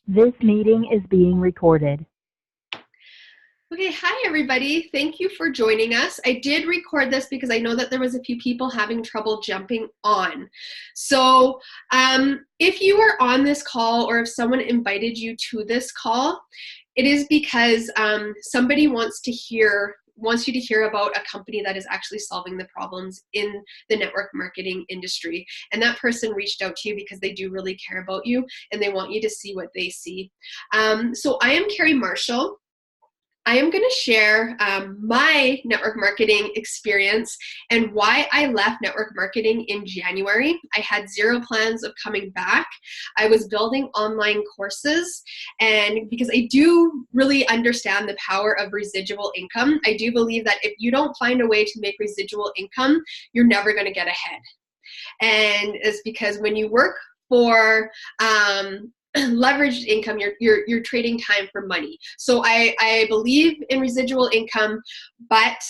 This meeting is being recorded. Okay, hi everybody. Thank you for joining us. I did record this because I know that there was a few people having trouble jumping on. So if you are on this call or if someone invited you to this call, it is because somebody wants you to hear about a company that is actually solving the problems in the network marketing industry. And that person reached out to you because they do really care about you and they want you to see what they see. So I am Carrie Marshall. I am going to share my network marketing experience and why I left network marketing in January. I had zero plans of coming back. I was building online courses, and because I do really understand the power of residual income, I do believe that if you don't find a way to make residual income, you're never going to get ahead. And it's because when you work for leveraged income, you're trading time for money. So I believe in residual income, but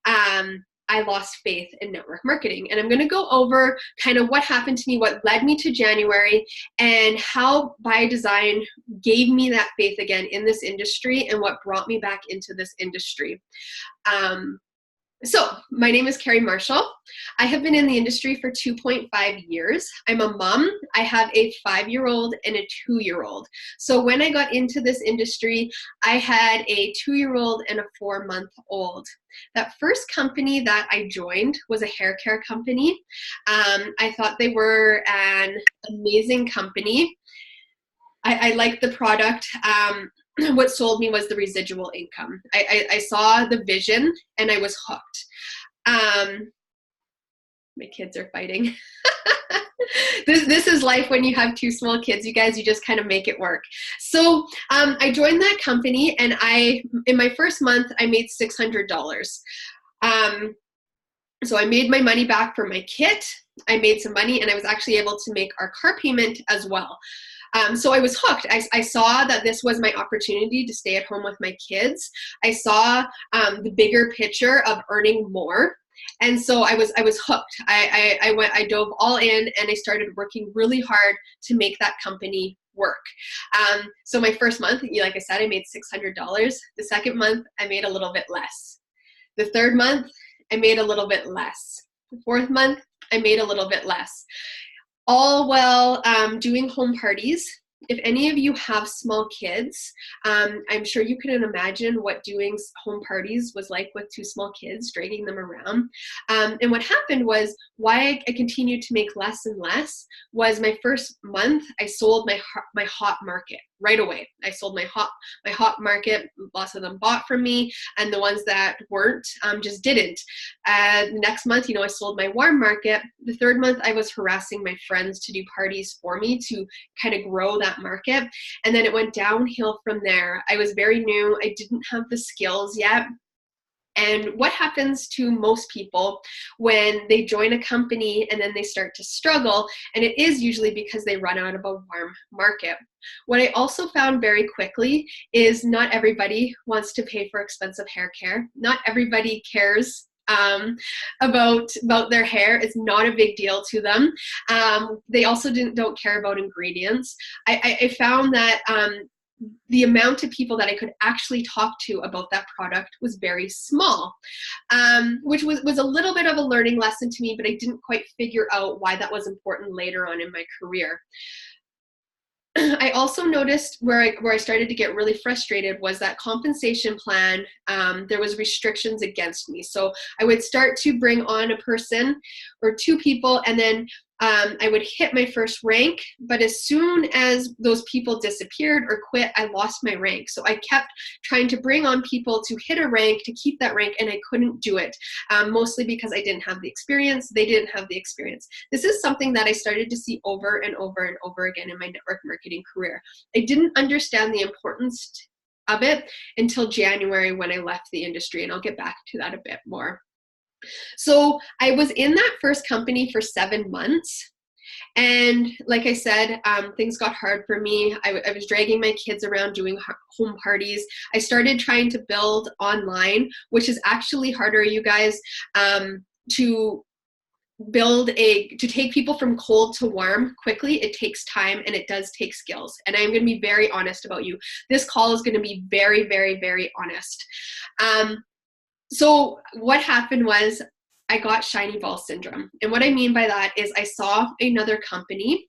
I lost faith in network marketing. And I'm going to go over kind of what happened to me, what led me to January, and how ByDzyne gave me that faith again in this industry and what brought me back into this industry. So my name is Carrie Marshall. I have been in the industry for 2.5 years. I'm a mom. I have a 5-year-old and a 2-year-old. So when I got into this industry, I had a 2-year-old and a 4-month-old. That first company that I joined was a hair care company. I thought they were an amazing company. I liked the product. What sold me was the residual income. I saw the vision and I was hooked. My kids are fighting. This is life when you have 2 small kids. You guys, you just kind of make it work. So I joined that company, and in my first month, I made $600. So I made my money back for my kit. I made some money, and I was actually able to make our car payment as well. So I was hooked. I saw that this was my opportunity to stay at home with my kids. I saw the bigger picture of earning more. And so I was hooked. I dove all in, and I started working really hard to make that company work. So my first month, like I said, I made $600. The second month, I made a little bit less. The third month, I made a little bit less. The fourth month, I made a little bit less. All while doing home parties. If any of you have small kids, I'm sure you can imagine what doing home parties was like with 2 small kids, dragging them around. And what happened was, why I continued to make less and less was my first month, I sold my hot market right away. I sold my hot market. Lots of them bought from me, and the ones that weren't just didn't. The next month, I sold my warm market. The third month, I was harassing my friends to do parties for me to kind of grow that market. And then it went downhill from there. I was very new. I didn't have the skills yet. And what happens to most people when they join a company and then they start to struggle, and it is usually because they run out of a warm market. What I also found very quickly is not everybody wants to pay for expensive hair care. Not everybody cares about their hair. It's not a big deal to them. They also don't care about ingredients. I found that the amount of people that I could actually talk to about that product was very small, which was a little bit of a learning lesson to me, but I didn't quite figure out why that was important later on in my career. I also noticed where I started to get really frustrated was that compensation plan, there was restrictions against me. So I would start to bring on a person or 2 people, and then I would hit my first rank, but as soon as those people disappeared or quit, I lost my rank. So I kept trying to bring on people to hit a rank, to keep that rank, and I couldn't do it, mostly because I didn't have the experience. They didn't have the experience. This is something that I started to see over and over and over again in my network marketing career. I didn't understand the importance of it until January when I left the industry, and I'll get back to that a bit more. So I was in that first company for 7 months. And like I said, things got hard for me. I was dragging my kids around doing home parties. I started trying to build online, which is actually harder, you guys, to to take people from cold to warm quickly, it takes time and it does take skills. And I'm going to be very honest about you. This call is going to be very, very, very honest. So what happened was I got shiny ball syndrome. And what I mean by that is I saw another company.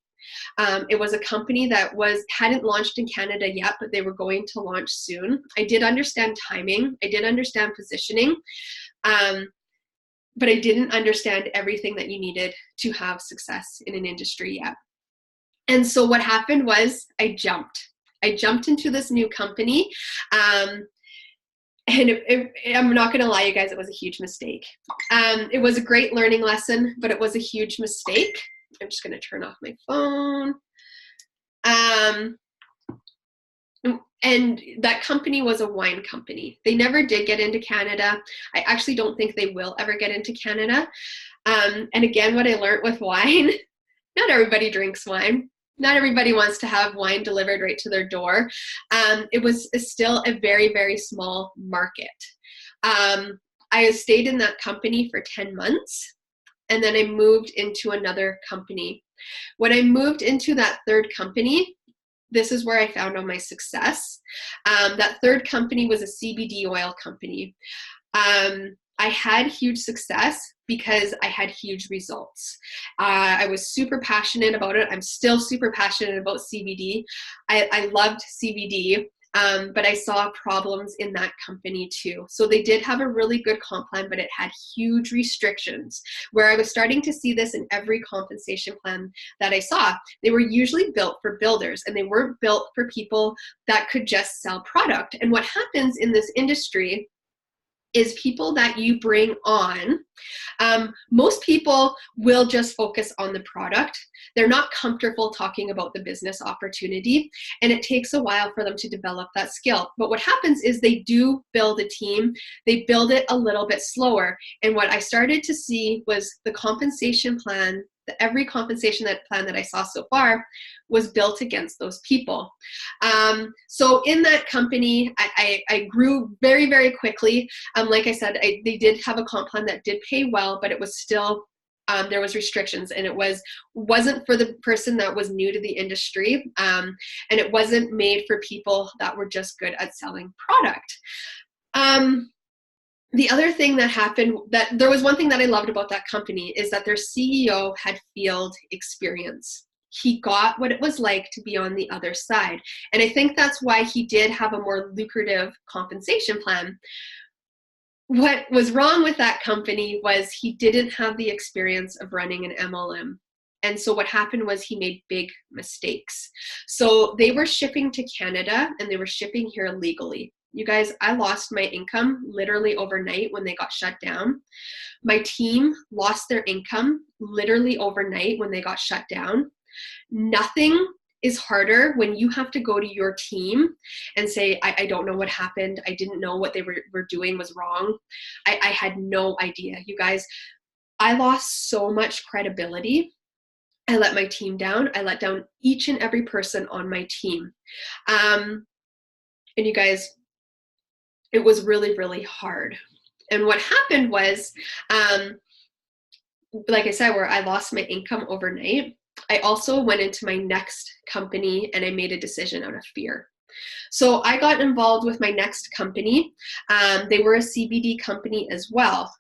It was a company that hadn't launched in Canada yet, but they were going to launch soon. I did understand timing. I did understand positioning. But I didn't understand everything that you needed to have success in an industry yet. And so what happened was I jumped into this new company. And I'm not going to lie, you guys, it was a huge mistake. It was a great learning lesson, but it was a huge mistake. I'm just going to turn off my phone. And that company was a wine company. They never did get into Canada. I actually don't think they will ever get into Canada. And again, what I learned with wine, not everybody drinks wine. Not everybody wants to have wine delivered right to their door. It was still a very, very small market. I stayed in that company for 10 months, and then I moved into another company. When I moved into that third company, this is where I found all my success. That third company was a CBD oil company. I had huge success because I had huge results. I was super passionate about it. I'm still super passionate about CBD. I loved CBD, but I saw problems in that company too. So they did have a really good comp plan, but it had huge restrictions, where I was starting to see this in every compensation plan that I saw. They were usually built for builders, and they weren't built for people that could just sell product. And what happens in this industry is people that you bring on, most people will just focus on the product. They're not comfortable talking about the business opportunity, and it takes a while for them to develop that skill. But what happens is they do build a team. They build it a little bit slower. And what I started to see was the compensation plan, every compensation plan that I saw so far was built against those people. So in that company, I grew very, very quickly. Like I said, they did have a comp plan that did pay well, but it was still, there was restrictions, and it wasn't for the person that was new to the industry, and it wasn't made for people that were just good at selling product. The other thing that happened, that there was one thing that I loved about that company, is that their CEO had field experience. He got what it was like to be on the other side. And I think that's why he did have a more lucrative compensation plan. What was wrong with that company was he didn't have the experience of running an MLM. And so what happened was he made big mistakes. So they were shipping to Canada, and they were shipping here illegally. You guys, I lost my income literally overnight when they got shut down. My team lost their income literally overnight when they got shut down. Nothing is harder when you have to go to your team and say, I don't know what happened. I didn't know what they were doing was wrong. I had no idea. You guys, I lost so much credibility. I let my team down. I let down each and every person on my team. And you guys, it was really, really hard. And what happened was, like I said, where I lost my income overnight, I also went into my next company and I made a decision out of fear. So I got involved with my next company. They were a CBD company as well.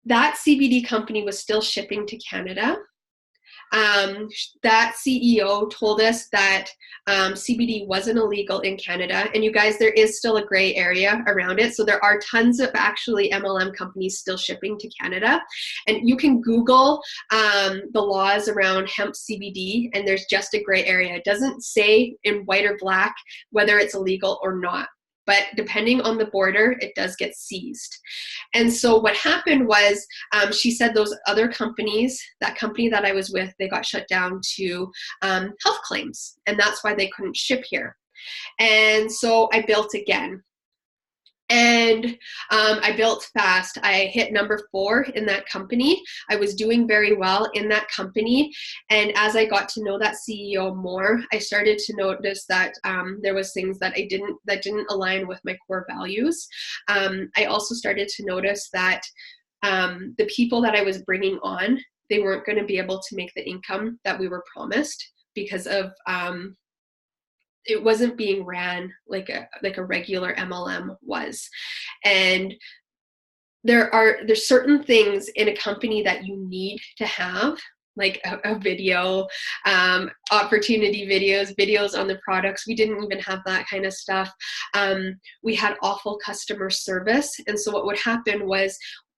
That CBD company was still shipping to Canada. That CEO told us that CBD wasn't illegal in Canada. And you guys, there is still a gray area around it. So there are tons of actually MLM companies still shipping to Canada. And you can Google the laws around hemp CBD, and there's just a gray area. It doesn't say in white or black whether it's illegal or not. But depending on the border, it does get seized. And so what happened was, she said those other companies, that company that I was with, they got shut down to health claims. And that's why they couldn't ship here. And so I built again. And I built fast. I hit number 4 in that company. I was doing very well in that company. And as I got to know that CEO more, I started to notice that there was things that didn't align with my core values. I also started to notice that the people that I was bringing on, they weren't going to be able to make the income that we were promised because of it wasn't being ran like a regular MLM was. And there's certain things in a company that you need to have, like a video, opportunity videos on the products. We didn't even have that kind of stuff. We had awful customer service. And so what would happen was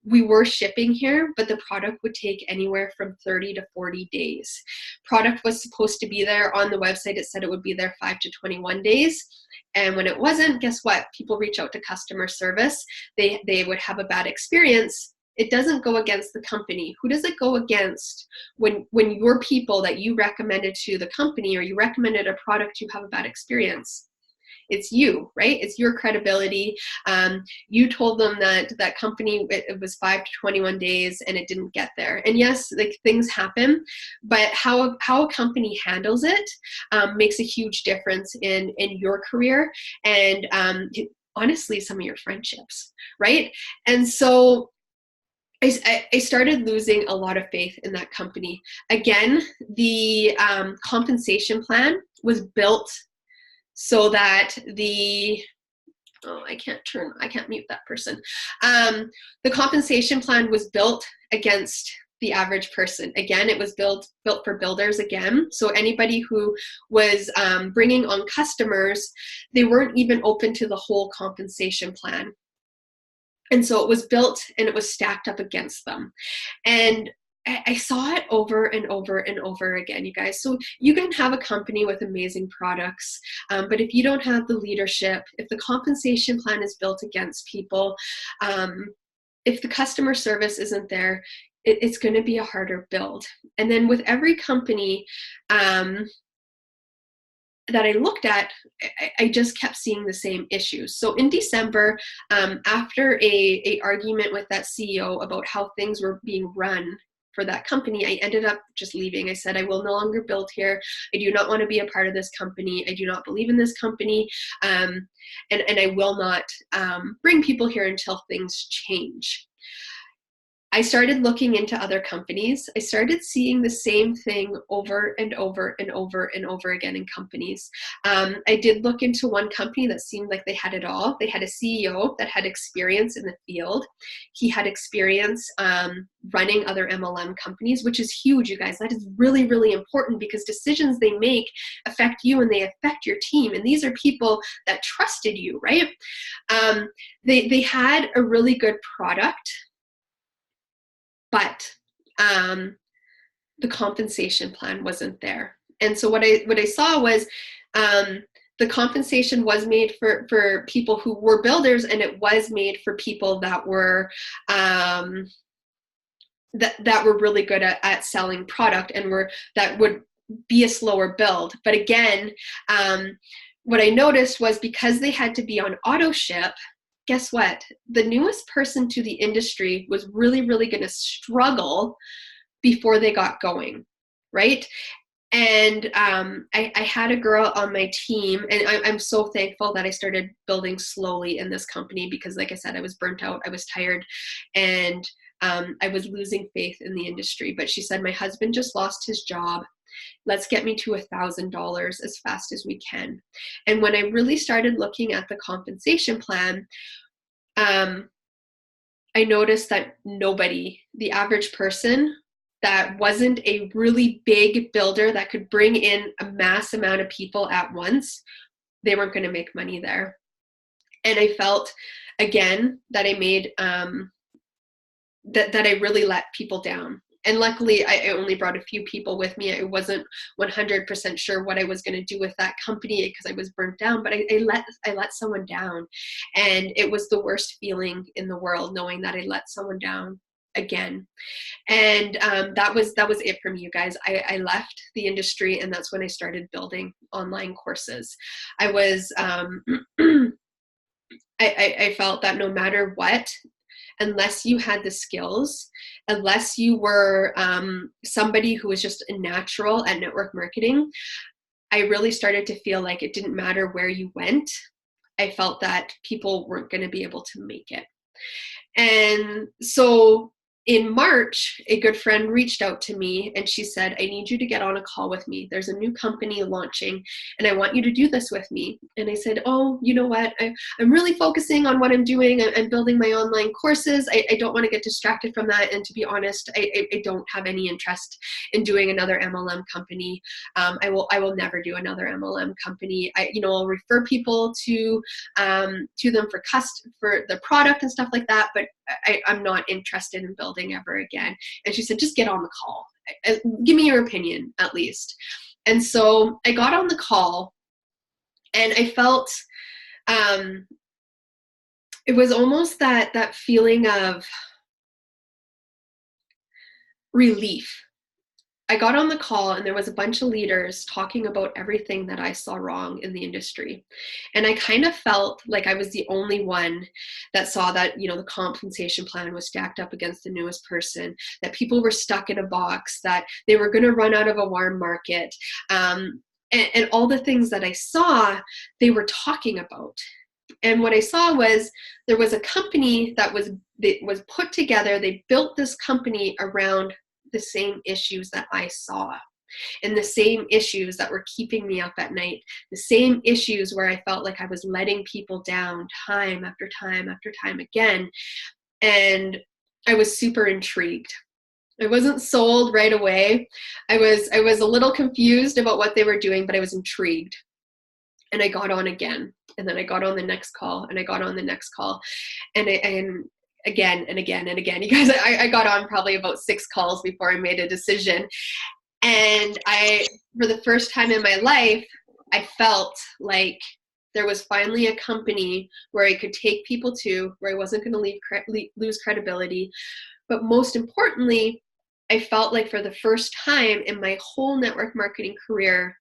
we were shipping here, but the product would take anywhere from 30 to 40 days. Product was supposed to be there on the website. It said it would be there 5 to 21 days. And when it wasn't, guess what? People reach out to customer service. They would have a bad experience. It doesn't go against the company. Who does it go against when your people that you recommended to the company or you recommended a product, you have a bad experience? It's you, right? It's your credibility. You told them that company, it was 5 to 21 days and it didn't get there. And yes, like things happen, but how a company handles it makes a huge difference in your career and honestly, some of your friendships, right? And so I started losing a lot of faith in that company. Again, the compensation plan was built so that I can't mute that person. The compensation plan was built against the average person. Again, it was built for builders again. So anybody who was bringing on customers, they weren't even open to the whole compensation plan. And so it was built and it was stacked up against them. And I saw it over and over and over again, you guys. So you can have a company with amazing products, but if you don't have the leadership, if the compensation plan is built against people, if the customer service isn't there, it's going to be a harder build. And then with every company that I looked at, I just kept seeing the same issues. So in December, after a argument with that CEO about how things were being run for that company, I ended up just leaving. I said, I will no longer build here. I do not want to be a part of this company. I do not believe in this company. And I will not bring people here until things change. I started looking into other companies. I started seeing the same thing over and over and over and over again in companies. I did look into one company that seemed like they had it all. They had a CEO that had experience in the field. He had experience running other MLM companies, which is huge, you guys. That is really, really important because decisions they make affect you and they affect your team. And these are people that trusted you, right? They had a really good product, but the compensation plan wasn't there. And so what I saw was the compensation was made for people who were builders, and it was made for people that were that were really good at selling product and that would be a slower build. But again, what I noticed was because they had to be on auto ship, guess what? The newest person to the industry was really, really going to struggle before they got going, right? And I had a girl on my team, and I'm so thankful that I started building slowly in this company because, like I said, I was burnt out, I was tired, and I was losing faith in the industry. But she said, my husband just lost his job. Let's get me to $1,000 as fast as we can. And when I really started looking at the compensation plan, I noticed that nobody, the average person that wasn't a really big builder that could bring in a mass amount of people at once, they weren't going to make money there. And I felt, again, that I made, that I really let people down. And luckily, I only brought a few people with me. I wasn't 100% sure what I was going to do with that company because I was burnt down, but I let someone down. And it was the worst feeling in the world, knowing that I let someone down again. And that was it for me, you guys. I left the industry, and that's when I started building online courses. I was, I felt that no matter what, unless you had the skills, unless you were somebody who was just a natural at network marketing, I really started to feel like it didn't matter where you went. I felt that people weren't going to be able to make it. And so in March, a good friend reached out to me and she said, I need you to get on a call with me. There's a new company launching and I want you to do this with me. And I said, oh, you know what? I'm really focusing on what I'm doing. I'm building my online courses. I don't want to get distracted from that. And to be honest, I don't have any interest in doing another MLM company. I will never do another MLM company. I'll refer people to them for the product and stuff like that, but I'm not interested in building ever again. And she said, just get on the call. Give me your opinion at least. And so I got on the call and I felt it was almost that feeling of relief. I got on the call and there was a bunch of leaders talking about everything that I saw wrong in the industry. And I kind of felt like I was the only one that saw that, the compensation plan was stacked up against the newest person, that people were stuck in a box, that they were going to run out of a warm market. And all the things that I saw, they were talking about. And what I saw was there was a company that was put together. They built this company around the same issues that I saw and the same issues that were keeping me up at night, the same issues where I felt like I was letting people down time after time after time again. And I was super intrigued. I wasn't sold right away. I was a little confused about what they were doing, but I was intrigued. And I got on again. And then I got on the next call and I got on the next call. And again and again and again. You guys, I got on probably about 6 calls before I made a decision. And for the first time in my life, I felt like there was finally a company where I could take people to, where I wasn't going to lose credibility. But most importantly, I felt like for the first time in my whole network marketing career,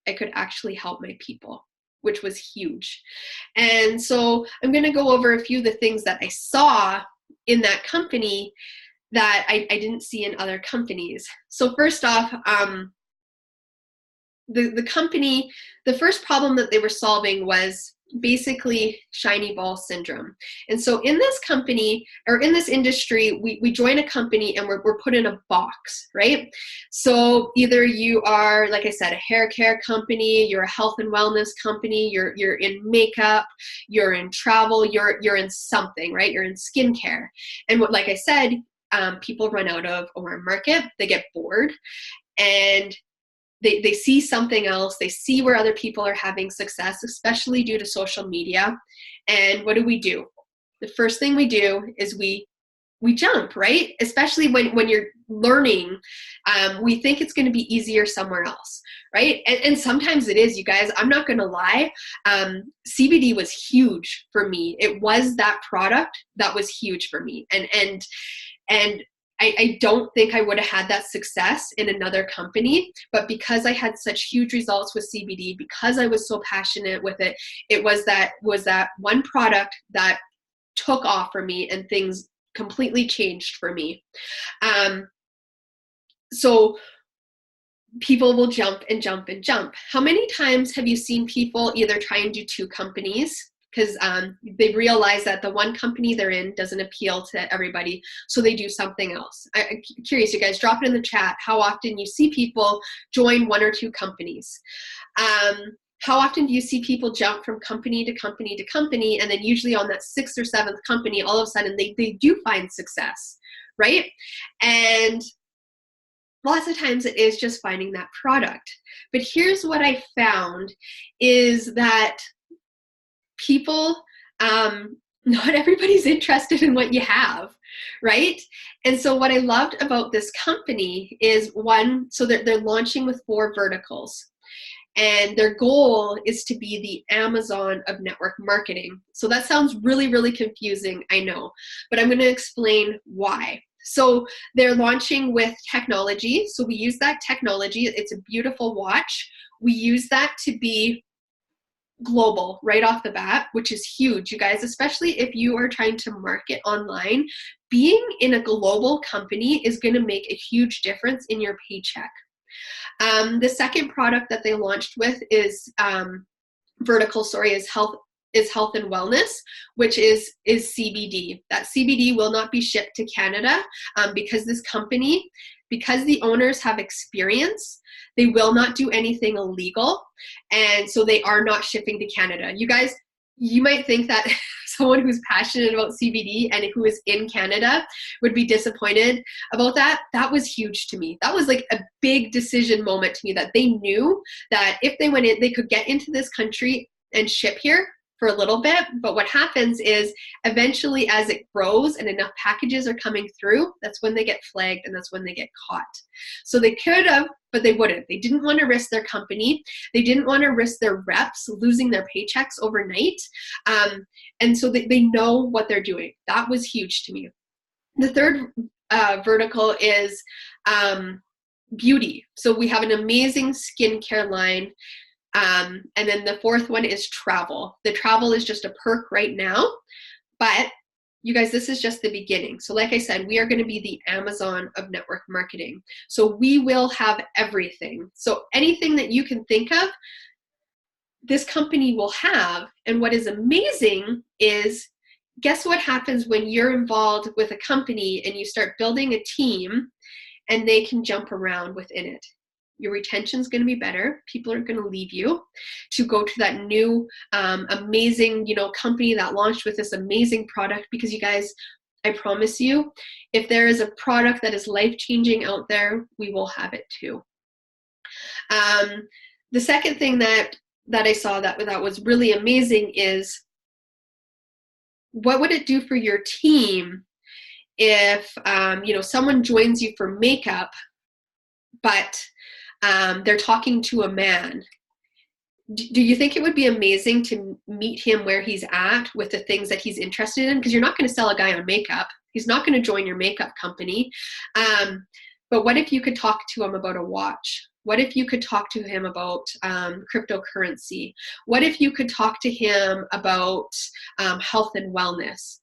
I could actually help my people, which was huge. And so I'm going to go over a few of the things that I saw in that company that I didn't see in other companies. So first off, the company, the first problem that they were solving was basically shiny ball syndrome. And so in this company, or in this industry, we join a company and we're put in a box, right? So either you are, like I said, a hair care company, you're a health and wellness company, you're in makeup, you're in travel, you're in something, right? You're in skincare. And like I said, people run out of a warm market, they get bored, and they see something else. They see where other people are having success, especially due to social media. And what do? The first thing we do is we jump, right? Especially when you're learning, we think it's going to be easier somewhere else, right? And sometimes it is, you guys. I'm not going to lie. CBD was huge for me. It was that product that was huge for me. And I don't think I would have had that success in another company, but because I had such huge results with CBD, because I was so passionate with it, it was that one product that took off for me and things completely changed for me. So people will jump and jump and jump. How many times have you seen people either try and do 2 companies because they realize that the one company they're in doesn't appeal to everybody, so they do something else? I'm curious, you guys, drop it in the chat how often you see people join 1 or 2 companies. How often do you see people jump from company to company to company, and then usually on that 6th or 7th company, all of a sudden they do find success, right? And lots of times it is just finding that product. But here's what I found is that people, not everybody's interested in what you have, right? And so what I loved about this company is so they're launching with 4 verticals. And their goal is to be the Amazon of network marketing. So that sounds really, really confusing, I know, but I'm going to explain why. So they're launching with technology. So we use that technology. It's a beautiful watch. We use that to be global right off the bat, which is huge, you guys, especially if you are trying to market online. Being in a global company is going to make a huge difference in your paycheck. The second product that they launched with is health is health and wellness, which is CBD. That CBD will not be shipped to Canada because this company, because the owners have experience, they will not do anything illegal. And so they are not shipping to Canada. You guys, you might think that someone who's passionate about CBD and who is in Canada would be disappointed about that. That was huge to me. That was like a big decision moment to me, that they knew that if they went in, they could get into this country and ship here for a little bit. But what happens is eventually, as it grows and enough packages are coming through, that's when they get flagged and that's when they get caught. So they could have, but they wouldn't. They didn't want to risk their company. They didn't want to risk their reps losing their paychecks overnight. And so they know what they're doing. That was huge to me. The third vertical is beauty. So we have an amazing skincare line. And then the fourth one is travel. The travel is just a perk right now, but you guys, this is just the beginning. So like I said, we are going to be the Amazon of network marketing. So we will have everything. So anything that you can think of, this company will have. And what is amazing is, guess what happens when you're involved with a company and you start building a team and they can jump around within it? Your retention is going to be better. People are going to leave you to go to that new amazing, company that launched with this amazing product. Because you guys, I promise you, if there is a product that is life-changing out there, we will have it too. The second thing that I saw that was really amazing is, what would it do for your team if someone joins you for makeup, but they're talking to a man? Do you think it would be amazing to meet him where he's at with the things that he's interested in? Because you're not going to sell a guy on makeup. He's not going to join your makeup company. But what if you could talk to him about a watch? What if you could talk to him about cryptocurrency? What if you could talk to him about health and wellness?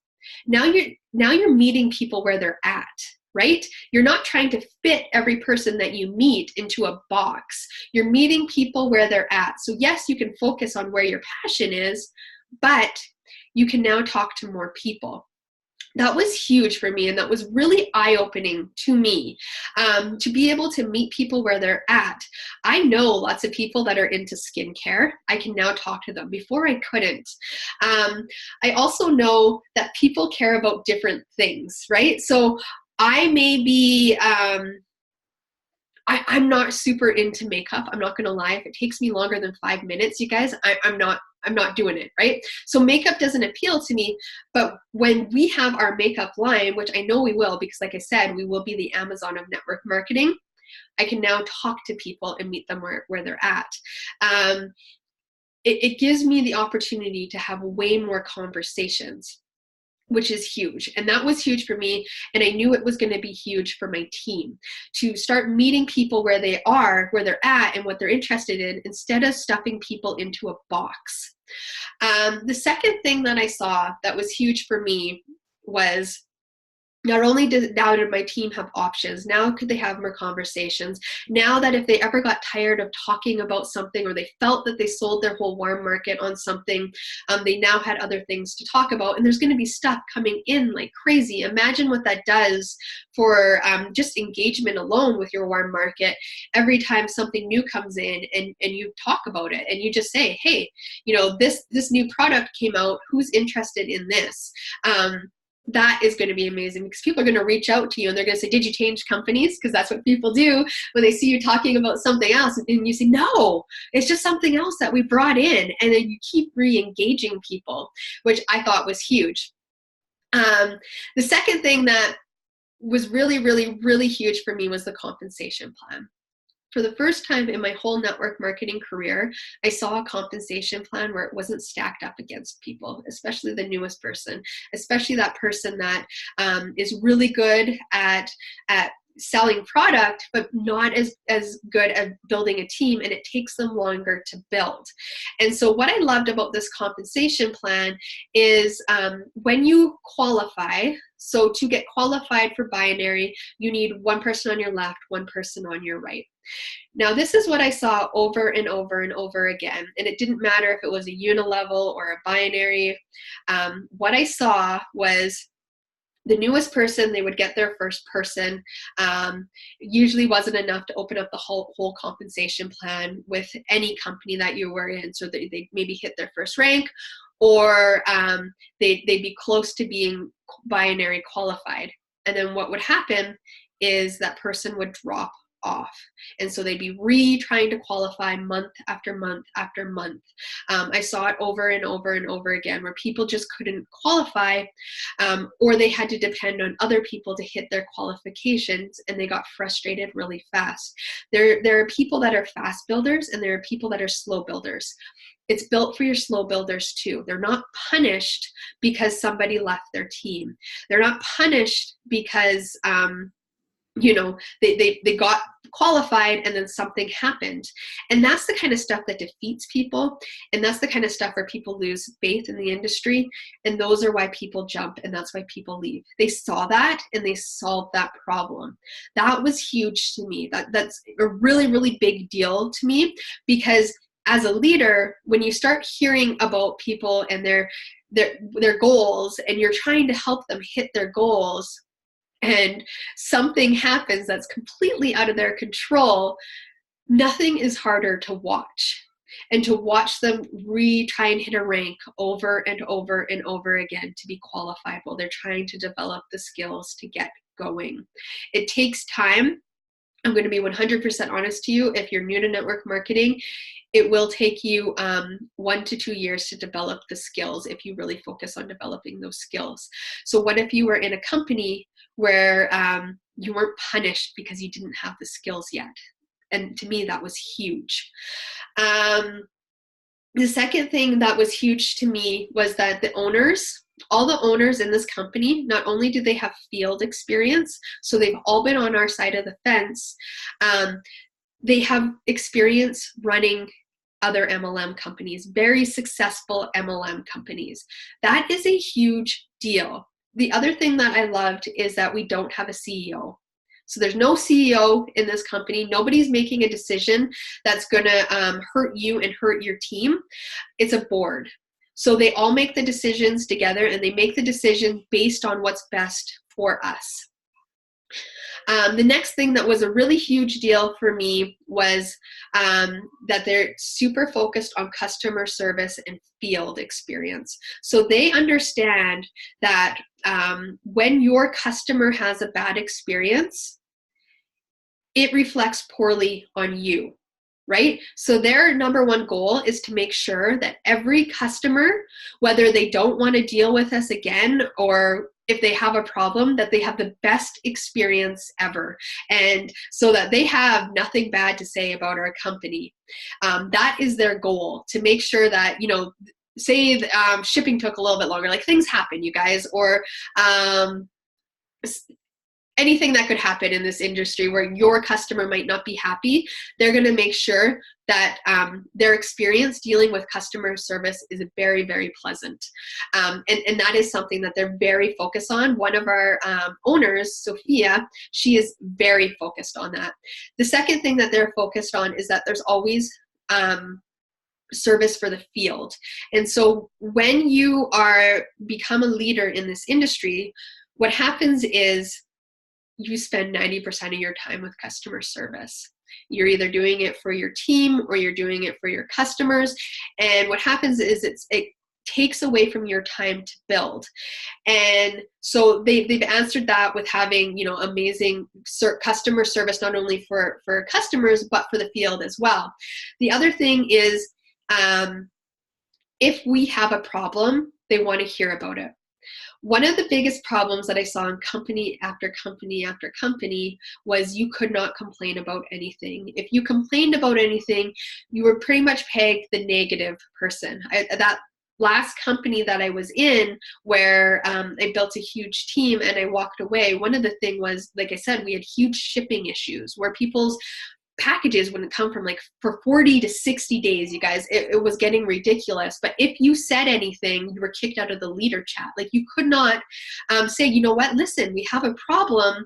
Now you're meeting people where they're at. Right? You're not trying to fit every person that you meet into a box. You're meeting people where they're at. So yes, you can focus on where your passion is, but you can now talk to more people. That was huge for me, and that was really eye-opening to me, to be able to meet people where they're at. I know lots of people that are into skincare. I can now talk to them. Before I couldn't. I also know that people care about different things, right? So I may be, I'm not super into makeup. I'm not going to lie. If it takes me longer than 5 minutes, you guys, I'm not doing it, right? So makeup doesn't appeal to me. But when we have our makeup line, which I know we will, because like I said, we will be the Amazon of network marketing, I can now talk to people and meet them where they're at. It gives me the opportunity to have way more conversations, which is huge. And that was huge for me. And I knew it was going to be huge for my team, to start meeting people where they are, where they're at, and what they're interested in, instead of stuffing people into a box. The second thing that I saw that was huge for me was, not only did my team have options, now could they have more conversations? Now that if they ever got tired of talking about something, or they felt that they sold their whole warm market on something, they now had other things to talk about. And there's going to be stuff coming in like crazy. Imagine what that does for just engagement alone with your warm market. Every time something new comes in and you talk about it, and you just say, hey, this new product came out, who's interested in this? That is going to be amazing, because people are going to reach out to you and they're going to say, did you change companies? Because that's what people do when they see you talking about something else. And you say, no, it's just something else that we brought in. And then you keep re-engaging people, which I thought was huge. The second thing that was really, really, really huge for me was the compensation plan. For the first time in my whole network marketing career, I saw a compensation plan where it wasn't stacked up against people, especially the newest person, especially that person that is really good at selling product, but not as good at building a team, and it takes them longer to build. And so what I loved about this compensation plan is when you qualify, so to get qualified for binary, you need one person on your left, one person on your right. Now, this is what I saw over and over and over again, and it didn't matter if it was a unilevel or a binary. What I saw was the newest person, they would get their first person. Usually wasn't enough to open up the whole compensation plan with any company that you were in. So they maybe hit their first rank, or they'd be close to being binary qualified. And then what would happen is that person would drop off. And so they'd be trying to qualify month after month after month. I saw it over and over and over again where people just couldn't qualify, or they had to depend on other people to hit their qualifications, and they got frustrated really fast. There are people that are fast builders, and there are people that are slow builders. It's built for your slow builders too. They're not punished because somebody left their team. They're not punished because they got qualified and then something happened. And that's the kind of stuff that defeats people. And that's the kind of stuff where people lose faith in the industry. And those are why people jump, and that's why people leave. They saw that and they solved that problem. That was huge to me. That's a really, really big deal to me, because as a leader, when you start hearing about people and their goals, and you're trying to help them hit their goals, and something happens that's completely out of their control, nothing is harder to watch. And to watch them try and hit a rank over and over and over again to be qualified while they're trying to develop the skills to get going. It takes time. I'm going to be 100% honest to you. If you're new to network marketing, it will take you 1 to 2 years to develop the skills if you really focus on developing those skills. So what if you were in a company where you weren't punished because you didn't have the skills yet? And to me, that was huge. The second thing that was huge to me was that all the owners in this company, not only do they have field experience, so they've all been on our side of the fence, they have experience running other MLM companies, very successful MLM companies. That is a huge deal. The other thing that I loved is that we don't have a CEO. So there's no CEO in this company. Nobody's making a decision that's going to hurt you and hurt your team. It's a board. So they all make the decisions together, and they make the decision based on what's best for us. The next thing that was a really huge deal for me was that they're super focused on customer service and field experience. So they understand that when your customer has a bad experience, it reflects poorly on you, right? So their number one goal is to make sure that every customer, whether they don't want to deal with us again, or if they have a problem, that they have the best experience ever, and so that they have nothing bad to say about our company. That is their goal, to make sure that, say shipping took a little bit longer, like things happen, you guys, or anything that could happen in this industry where your customer might not be happy. They're going to make sure that their experience dealing with customer service is very, very pleasant. And that is something that they're very focused on. One of our owners, Sophia, she is very focused on that. The second thing that they're focused on is that there's always service for the field. And so when you become a leader in this industry, what happens is you spend 90% of your time with customer service. You're either doing it for your team or you're doing it for your customers. And what happens is it takes away from your time to build. And so they've answered that with having, amazing customer service, not only for customers, but for the field as well. The other thing is, if we have a problem, they want to hear about it. One of the biggest problems that I saw in company after company after company was you could not complain about anything. If you complained about anything, you were pretty much pegged the negative person. last company that I was in, where I built a huge team and I walked away, one of the thing was, like I said, we had huge shipping issues where people's packages wouldn't come from like for 40 to 60 days, you guys. It was getting ridiculous. But if you said anything, you were kicked out of the leader chat. Like, you could not say, you know what, listen, we have a problem.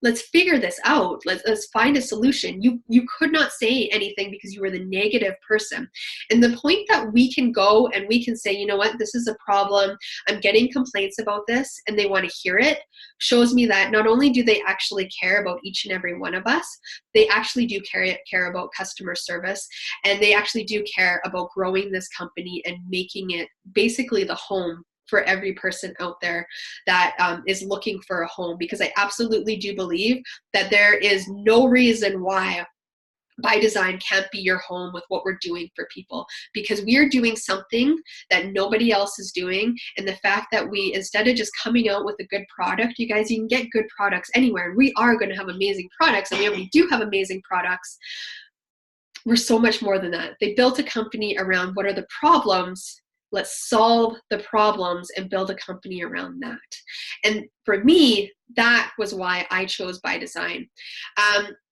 Let's figure this out. Let's find a solution. You could not say anything because you were the negative person. And the point that we can go and we can say, you know what, this is a problem. I'm getting complaints about this, and they want to hear it, shows me that not only do they actually care about each and every one of us, they actually do care about customer service, and they actually do care about growing this company and making it basically the home for every person out there that is looking for a home. Because I absolutely do believe that there is no reason why ByDzyne can't be your home with what we're doing for people, because we are doing something that nobody else is doing. And the fact that we, instead of just coming out with a good product, you guys, you can get good products anywhere. And we are going to have amazing products, and we already do have amazing products. We're so much more than that. They built a company around what are the problems. Let's solve the problems and build a company around that. And for me, that was why I chose ByDzyne.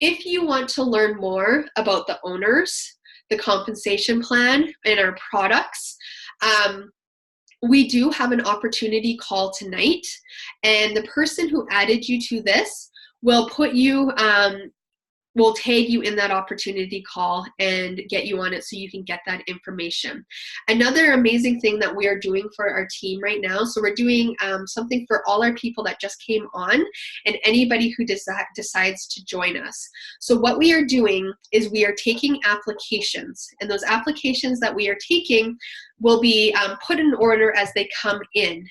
If you want to learn more about the owners, the compensation plan, and our products, we do have an opportunity call tonight. And the person who added you to this will put you, we'll tag you in that opportunity call and get you on it so you can get that information. Another amazing thing that we are doing for our team right now, so we're doing something for all our people that just came on and anybody who decides to join us. So what we are doing is we are taking applications, and those applications that we are taking will be put in order as they come in.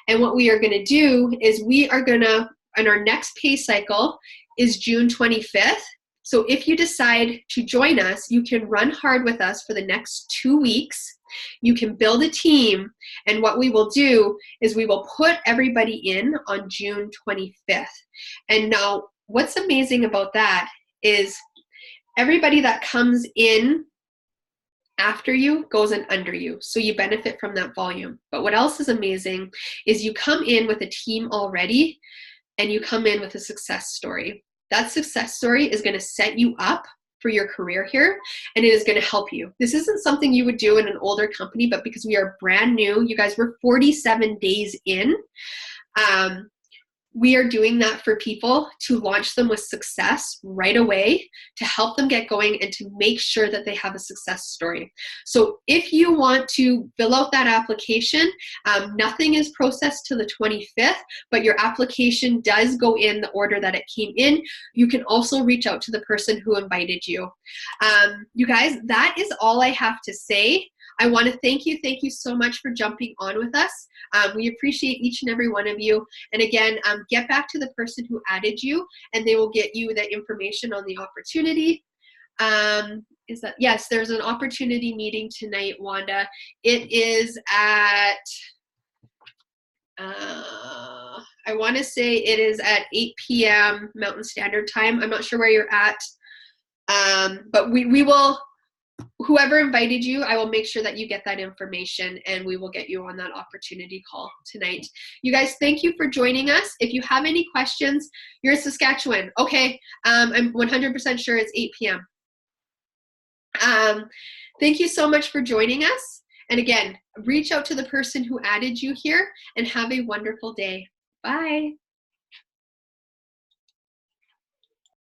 And what we are going to do is we are going to, in our next pay cycle is June 25th. So if you decide to join us, you can run hard with us for the next 2 weeks. You can build a team, and what we will do is we will put everybody in on June 25th. And now what's amazing about that is everybody that comes in after you goes in under you, so you benefit from that volume. But what else is amazing is you come in with a team already, and you come in with a success story. That success story is going to set you up for your career here, and it is going to help you. This isn't something you would do in an older company, but because we are brand new, you guys, we're 47 days in. We are doing that for people to launch them with success right away, to help them get going and to make sure that they have a success story. So if you want to fill out that application, nothing is processed to the 25th, but your application does go in the order that it came in. You can also reach out to the person who invited you. You guys, that is all I have to say. I want to thank you so much for jumping on with us. We appreciate each and every one of you. And again, get back to the person who added you, and they will get you the information on the opportunity. Yes, there's an opportunity meeting tonight, Wanda. It is at, I want to say it is at 8 p.m. Mountain Standard Time. I'm not sure where you're at, but we will, whoever invited you, I will make sure that you get that information, and we will get you on that opportunity call tonight. You guys, thank you for joining us. If you have any questions, you're in Saskatchewan. Okay, I'm 100% sure it's 8 p.m. Thank you so much for joining us. And again, reach out to the person who added you here, and have a wonderful day. Bye.